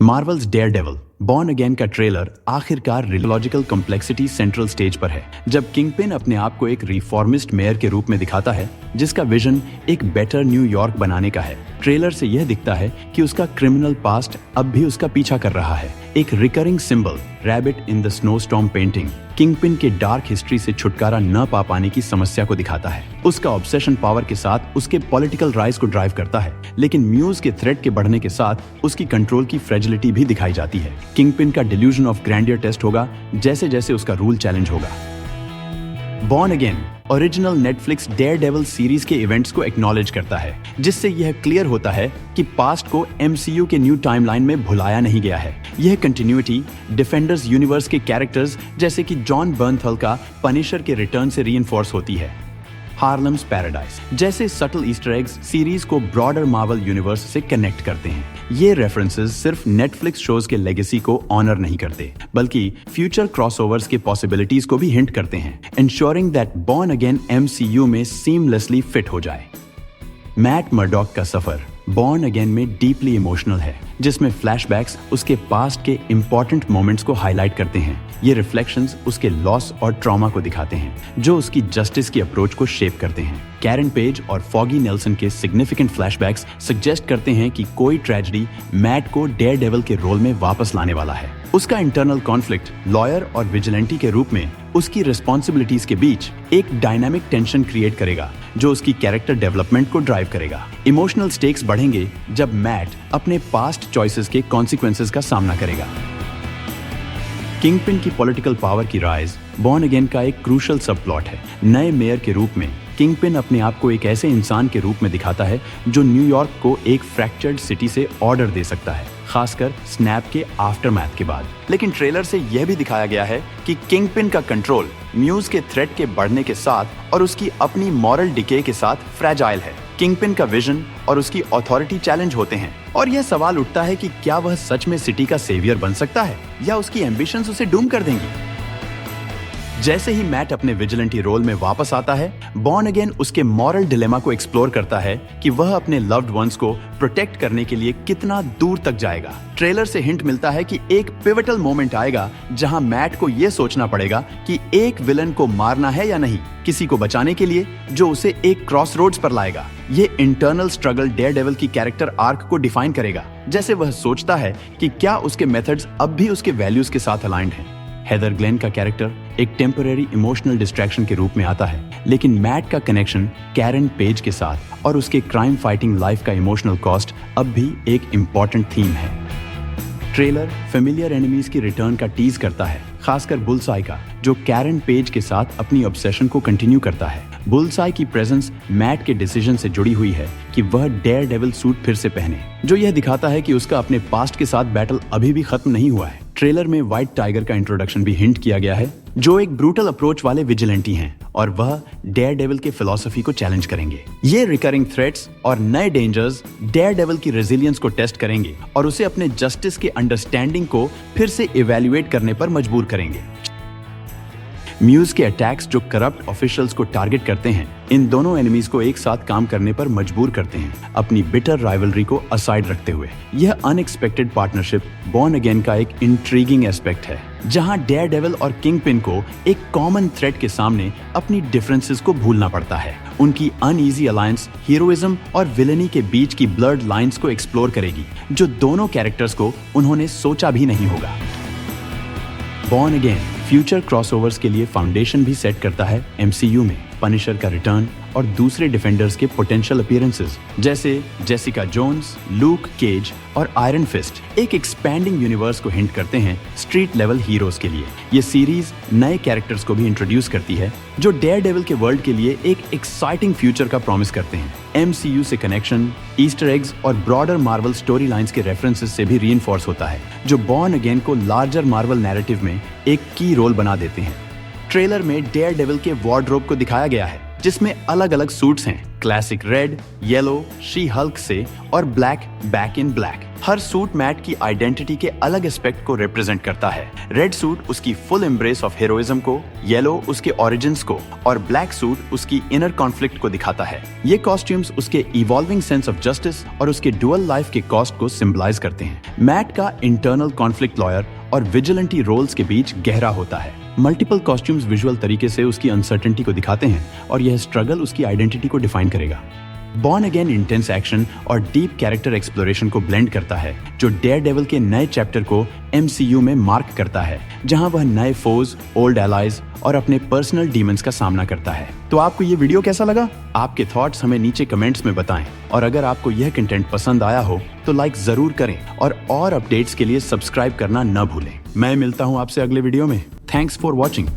Marvels Daredevil born again का trailer आखिरकार rheological complexity central stage पर है, जब किंगपिन अपने आप को एक रिफॉर्मिस्ट मेयर के रूप में दिखाता है जिसका विजन एक बेटर न्यूयॉर्क बनाने का है। ट्रेलर से यह दिखता है कि उसका क्रिमिनल पास्ट अब भी उसका पीछा कर रहा है। एक recurring symbol rabbit in the snowstorm painting kingpin के डार्क हिस्ट्री से छुटकारा न पा पाने की समस्या को दिखाता है। उसका ऑब्सेशन पावर के साथ उसके पॉलिटिकल राइज को ड्राइव करता है, लेकिन म्यूज के थ्रेट के बढ़ने के साथ उसकी कंट्रोल की फ्रेजिलिटी भी दिखाई जाती है। किंगपिन का डिल्यूजन ऑफ ग्रैंडियर टेस्ट होगा जैसे जैसे उसका रूल चैलेंज होगा। Born again original Netflix Daredevil series के इवेंट्स को एक्नॉलेज करता है, जिससे यह क्लियर होता है कि पास्ट को एमसीयू के न्यू टाइमलाइन में भुलाया नहीं गया है। यह कंटिन्यूटी डिफेंडर्स यूनिवर्स के कैरेक्टर्स जैसे कि जॉन बर्नथल का पनिशर के रिटर्न से रीइंफोर्स होती है। हार्लम्स पैराडाइज जैसे सटल ईस्टर एग्स सीरीज को ब्रॉडर मार्वल यूनिवर्स से कनेक्ट करते हैं। ये रेफरेंसेस सिर्फ नेटफ्लिक्स शोज के लेगेसी को ऑनर नहीं करते, बल्कि फ्यूचर क्रॉसओवर्स के पॉसिबिलिटीज को भी हिंट करते हैं, ensuring that born again MCU में सीमलेसली फिट हो जाए। मैट मर्डॉक का सफर बॉर्न अगेन में डीपली इमोशनल है, जिसमें फ्लैशबैक्स उसके पास्ट के इंपॉर्टेंट मोमेंट्स को हाईलाइट करते हैं। ये रिफ्लेक्शंस उसके लॉस और ट्रॉमा को दिखाते हैं, जो उसकी जस्टिस की अप्रोच को शेप करते हैं। कैरन पेज और फॉगी नेल्सन के सिग्निफिकेंट फ्लैशबैक्स सजेस्ट करते हैं कि कोई ट्रेजेडी मैट को डेयरडेविल के रोल में वापस लाने वाला है। उसका इंटरनल कॉन्फ्लिक्ट लॉयर और विजिलेंटी के रूप में उसकी रिस्पॉन्सिबिलिटीज के बीच एक डायनामिक टेंशन क्रिएट करेगा, जो उसकी कैरेक्टर डेवलपमेंट को ड्राइव करेगा। इमोशनल स्टेक्स बढ़ेंगे जब मैट अपने पास्ट चॉइसेस के कॉन्सिक्वेंसेस का सामना करेगा। किंगपिन की पॉलिटिकल पावर की राइज बॉर्न अगेन का एक क्रूशल सब प्लॉट है। नए मेयर के रूप में किंगपिन अपने आप को एक ऐसे इंसान के रूप में दिखाता है जो न्यूयॉर्क को एक फ्रैक्चर्ड सिटी से ऑर्डर दे सकता है, खासकर स्नैप के आफ्टरमैथ के बाद। लेकिन ट्रेलर से यह भी दिखाया गया है कि किंगपिन का कंट्रोल म्यूज के थ्रेट के बढ़ने के साथ और उसकी अपनी मॉरल डिके के साथ फ्रैजाइल है। किंगपिन का विजन और उसकी अथॉरिटी चैलेंज होते हैं, और यह सवाल उठता है कि क्या वह सच में सिटी का सेवियर बन सकता है या उसकी एम्बिशंस उसे डूम कर देंगी। जैसे ही मैट अपने विजिलेंटी रोल में वापस आता है, बॉर्न अगेन उसके मॉरल डिलेमा को एक्सप्लोर करता है कि वह अपने लव्ड वंस को प्रोटेक्ट करने के लिए कितना दूर तक जाएगा। ट्रेलर से हिंट मिलता है कि एक पिवटल मोमेंट आएगा जहां मैट को यह सोचना पड़ेगा कि एक विलन को मारना है या नहीं, किसी को बचाने के लिए, जो उसे एक क्रॉसरोड्स पर लाएगा। ये इंटरनल स्ट्रगल डेयरडेविल की कैरेक्टर आर्क को डिफाइन करेगा, जैसे वह सोचता है कि क्या उसके मेथड्स अब भी उसके वैल्यूज के साथ अलाइंड हैं। हेदर ग्लेन का कैरेक्टर एक टेम्पररी इमोशनल डिस्ट्रैक्शन के रूप में आता है, लेकिन मैट का कनेक्शन कैरन पेज के साथ और उसके क्राइम फाइटिंग लाइफ का इमोशनल कॉस्ट अब भी एक इम्पॉर्टेंट थीम है। ट्रेलर फेमिलियर एनिमीज की रिटर्न का टीज करता है, खासकर बुल्सआई का, जो कैरन पेज के साथ अपनी ऑब्सेशन को कंटिन्यू करता है। बुल्सआई की प्रेजेंस मैट के डिसीजन से जुड़ी हुई है कि वह डेयरडेविल सूट फिर से पहने, जो यह दिखाता है कि उसका अपने पास्ट के साथ बैटल अभी भी खत्म नहीं हुआ है। ट्रेलर में व्हाइट टाइगर का इंट्रोडक्शन भी हिंट किया गया है, जो एक ब्रूटल अप्रोच वाले विजिलेंटी हैं और वह डेयरडेविल के फिलॉसफी को चैलेंज करेंगे। ये रिकरिंग थ्रेट्स और नए डेंजर्स डेयरडेविल की रेजिलियंस को टेस्ट करेंगे और उसे अपने जस्टिस के अंडरस्टैंडिंग को फिर से इवैल्यूएट करने पर मजबूर करेंगे। म्यूज के अटैक्स जो करप्ट ऑफिशियल्स को टारगेट करते हैं, इन दोनों एनिमीज को एक साथ काम करने पर मजबूर करते हैं, अपनी बिटर राइवलरी को असाइड रखते हुए। यह अनएक्सपेक्टेड पार्टनरशिप बॉर्न अगेन का एक इंट्रीगिंग एस्पेक्ट है, जहां डेयरडेविल और किंगपिन को एक कॉमन थ्रेट के सामने अपनी डिफरेंसेस को भूलना पड़ता है। उनकी अनईजी अलायंस हीरोइज्म और विलेनी के बीच की ब्लड लाइंस को एक्सप्लोर करेगी, जो दोनों कैरेक्टर्स को उन्होंने सोचा भी नहीं होगा। बॉर्न अगेन फ्यूचर क्रॉसओवर्स के लिए फाउंडेशन भी सेट करता है एमसीयू में। पनिशर का रिटर्न और दूसरे डिफेंडर्स के पोटेंशियल अपीयरेंसेस जैसे जेसिका जोन्स, लूक केज और आयरन फिस्ट एक एक्सपैंडिंग यूनिवर्स को हिंट करते हैं स्ट्रीट लेवल हीरोज के लिए। ये सीरीज नए कैरेक्टर्स को भी इंट्रोड्यूस करती है, जो डेयरडेविल के वर्ल्ड के लिए एक एक्साइटिंग फ्यूचर का प्रॉमिस करते हैं। एमसीयू से कनेक्शन, ईस्टर एग्स और ब्रॉडर मार्वल स्टोरी लाइन्स के रेफरेंसेस से भी रीइंफोर्स होता है, जो बॉर्न अगेन को लार्जर मार्वल नैरेटिव में एक की रोल बना देते हैं। ट्रेलर में डेयरडेविल के वार्डरोब को दिखाया गया है, जिसमें अलग अलग सूट्स हैं, classic red, yellow, She Hulk से और ब्लैक बैक इन ब्लैक। हर सूट मैट की आइडेंटिटी के अलग एस्पेक्ट को रिप्रेजेंट करता है। रेड सूट उसकी फुल एम्ब्रेस ऑफ हीरोइज्म को, येलो उसके ओरिजिन्स को और ब्लैक सूट उसकी इनर कॉन्फ्लिक्ट को दिखाता है। ये कॉस्ट्यूम्स उसके इवॉल्विंग सेंस ऑफ जस्टिस और उसके डुअल लाइफ के कॉस्ट को सिंबलाइज करते हैं। मैट का इंटरनल कॉन्फ्लिक्ट लॉयर और विजिलेंटी रोल्स के बीच गहरा होता है। मल्टीपल कॉस्ट्यूम्स विजुअल तरीके से उसकी अनसर्टेनिटी को दिखाते हैं और यह स्ट्रगल उसकी आइडेंटिटी को डिफाइन करेगा। बॉर्न अगेन इंटेंस एक्शन और डीप कैरेक्टर एक्सप्लोरेशन को ब्लेंड करता है, जो डेयरडेविल के नए चैप्टर को MCU में मार्क करता है, जहां वह नए फोज, ओल्ड एलाइज और अपने पर्सनल डीमंस का सामना करता है। तो आपको ये वीडियो कैसा लगा? आपके थॉट्स हमें नीचे कमेंट्स में बताएं और अगर आपको यह कंटेंट पसंद आया हो तो लाइक जरूर करें और अपडेट्स के लिए सब्सक्राइब करना न भूलें। मैं मिलता हूं आपसे अगले वीडियो में। Thanks for watching.